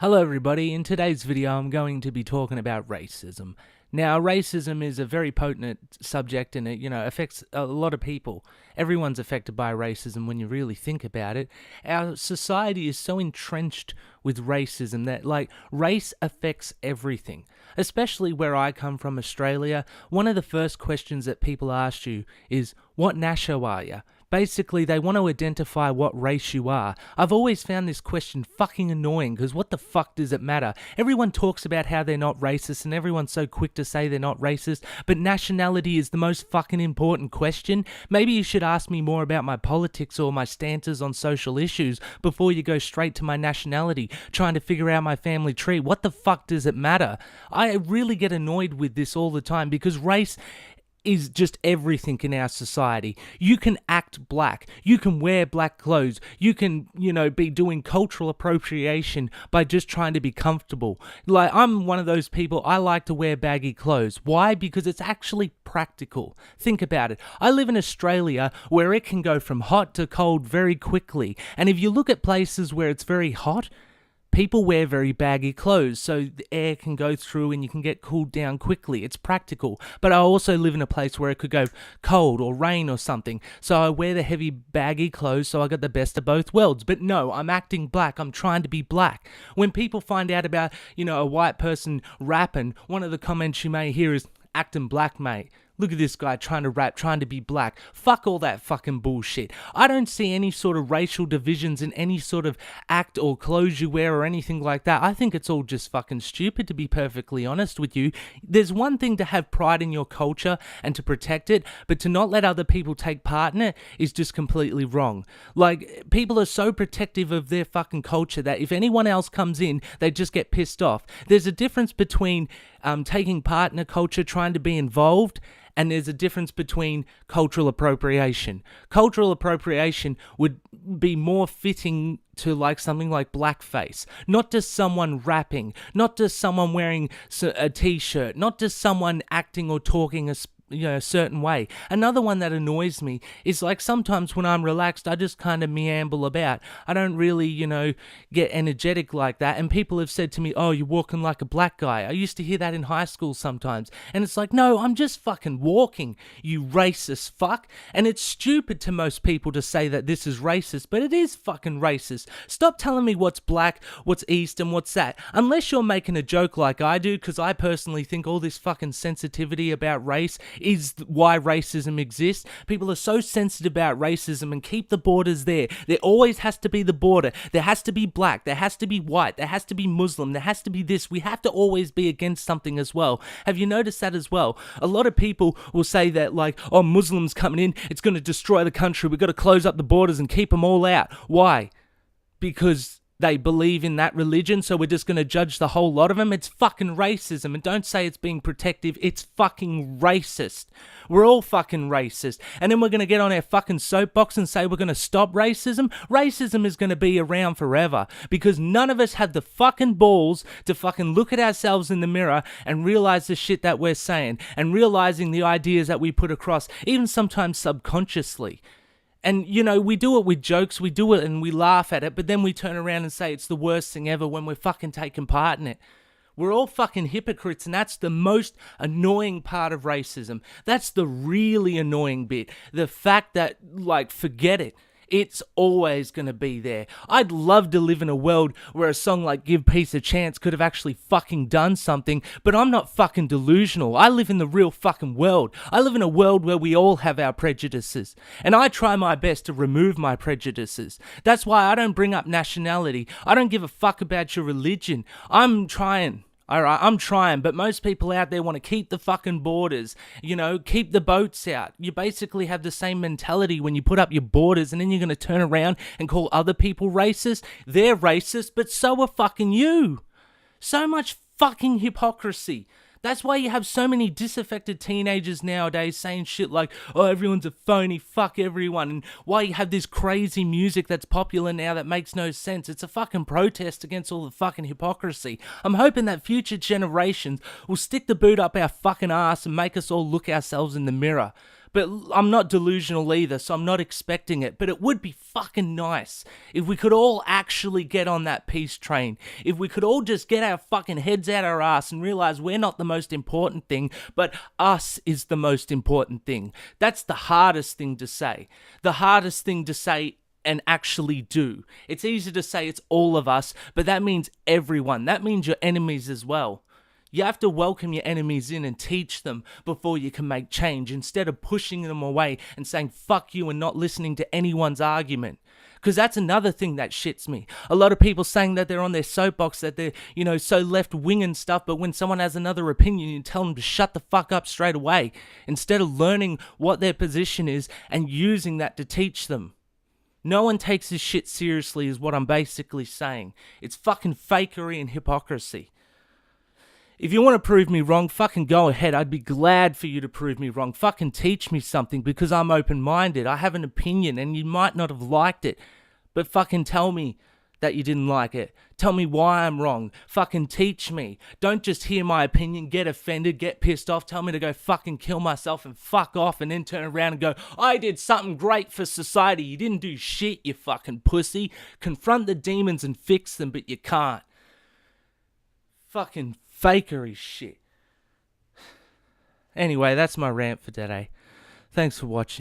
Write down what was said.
Hello everybody, in today's video I'm going to be talking about racism. Now, racism is a very potent subject and it, affects a lot of people. Everyone's affected by racism when you really think about it. Our society is so entrenched with racism that, race affects everything. Especially where I come from, Australia, one of the first questions that people ask you is, what nasho are you? Basically, they want to identify what race you are. I've always found this question fucking annoying because what the fuck does it matter? Everyone talks about how they're not racist and everyone's so quick to say they're not racist, but nationality is the most fucking important question. Maybe you should ask me more about my politics or my stances on social issues before you go straight to my nationality, trying to figure out my family tree. What the fuck does it matter? I really get annoyed with this all the time because race is just everything in our society. You can act black. You can wear black clothes. You can, be doing cultural appropriation by just trying to be comfortable. I'm one of those people, I like to wear baggy clothes. Why? Because it's actually practical. Think about it. I live in Australia where it can go from hot to cold very quickly. And if you look at places where it's very hot, people wear very baggy clothes so the air can go through and you can get cooled down quickly. It's practical. But I also live in a place where it could go cold or rain or something. So I wear the heavy baggy clothes so I got the best of both worlds. But no, I'm acting black. I'm trying to be black. When people find out about, a white person rapping, one of the comments you may hear is, acting black, mate. Look at this guy trying to rap, trying to be black. Fuck all that fucking bullshit. I don't see any sort of racial divisions in any sort of act or clothes you wear or anything like that. I think it's all just fucking stupid, to be perfectly honest with you. There's one thing to have pride in your culture and to protect it, but to not let other people take part in it is just completely wrong. People are so protective of their fucking culture that if anyone else comes in, they just get pissed off. There's a difference between taking part in a culture, trying to be involved, and there's a difference between cultural appropriation. Cultural appropriation would be more fitting to something like blackface. Not just someone rapping, not just someone wearing a t-shirt, not just someone acting or talking a certain way. Another one that annoys me is sometimes when I'm relaxed, I just kind of meamble about. I don't really, get energetic like that. And people have said to me, oh, you're walking like a black guy. I used to hear that in high school sometimes. And it's no, I'm just fucking walking, you racist fuck. And it's stupid to most people to say that this is racist, but it is fucking racist. Stop telling me what's black, what's east, and what's that. Unless you're making a joke like I do, because I personally think all this fucking sensitivity about race is why racism exists. People are so sensitive about racism and keep the borders there. There always has to be the border. There has to be black. There has to be white. There has to be Muslim. There has to be this. We have to always be against something as well. Have you noticed that as well? A lot of people will say that oh, Muslims coming in, it's going to destroy the country. We've got to close up the borders and keep them all out. Why? Because they believe in that religion, so we're just going to judge the whole lot of them. It's fucking racism. And don't say it's being protective. It's fucking racist. We're all fucking racist. And then we're going to get on our fucking soapbox and say we're going to stop racism. Racism is going to be around forever because none of us have the fucking balls to fucking look at ourselves in the mirror and realize the shit that we're saying and realizing the ideas that we put across, even sometimes subconsciously. And, we do it with jokes, we do it and we laugh at it, but then we turn around and say it's the worst thing ever when we're fucking taking part in it. We're all fucking hypocrites, and that's the most annoying part of racism. That's the really annoying bit. The fact that, forget it. It's always going to be there. I'd love to live in a world where a song like Give Peace a Chance could have actually fucking done something, but I'm not fucking delusional. I live in the real fucking world. I live in a world where we all have our prejudices, and I try my best to remove my prejudices. That's why I don't bring up nationality. I don't give a fuck about your religion. I'm trying. Alright, I'm trying, but most people out there want to keep the fucking borders, keep the boats out. You basically have the same mentality when you put up your borders and then you're going to turn around and call other people racist. They're racist, but so are fucking you. So much fucking hypocrisy. That's why you have so many disaffected teenagers nowadays saying shit like, oh, everyone's a phony, fuck everyone, and why you have this crazy music that's popular now that makes no sense. It's a fucking protest against all the fucking hypocrisy. I'm hoping that future generations will stick the boot up our fucking ass and make us all look ourselves in the mirror. But I'm not delusional either, so I'm not expecting it. But it would be fucking nice if we could all actually get on that peace train. If we could all just get our fucking heads out our ass and realize we're not the most important thing, but us is the most important thing. That's the hardest thing to say. The hardest thing to say and actually do. It's easy to say it's all of us, but that means everyone. That means your enemies as well. You have to welcome your enemies in and teach them before you can make change, instead of pushing them away and saying fuck you and not listening to anyone's argument. Because that's another thing that shits me. A lot of people saying that they're on their soapbox, that they're, so left-wing and stuff, but when someone has another opinion, you tell them to shut the fuck up straight away, instead of learning what their position is and using that to teach them. No one takes this shit seriously is what I'm basically saying. It's fucking fakery and hypocrisy. If you want to prove me wrong, fucking go ahead. I'd be glad for you to prove me wrong. Fucking teach me something, because I'm open-minded. I have an opinion and you might not have liked it, but fucking tell me that you didn't like it. Tell me why I'm wrong. Fucking teach me. Don't just hear my opinion, get offended, get pissed off, tell me to go fucking kill myself and fuck off, and then turn around and go, I did something great for society. You didn't do shit, you fucking pussy. Confront the demons and fix them, but you can't. Fucking fakery shit. Anyway, that's my rant for today. Thanks for watching.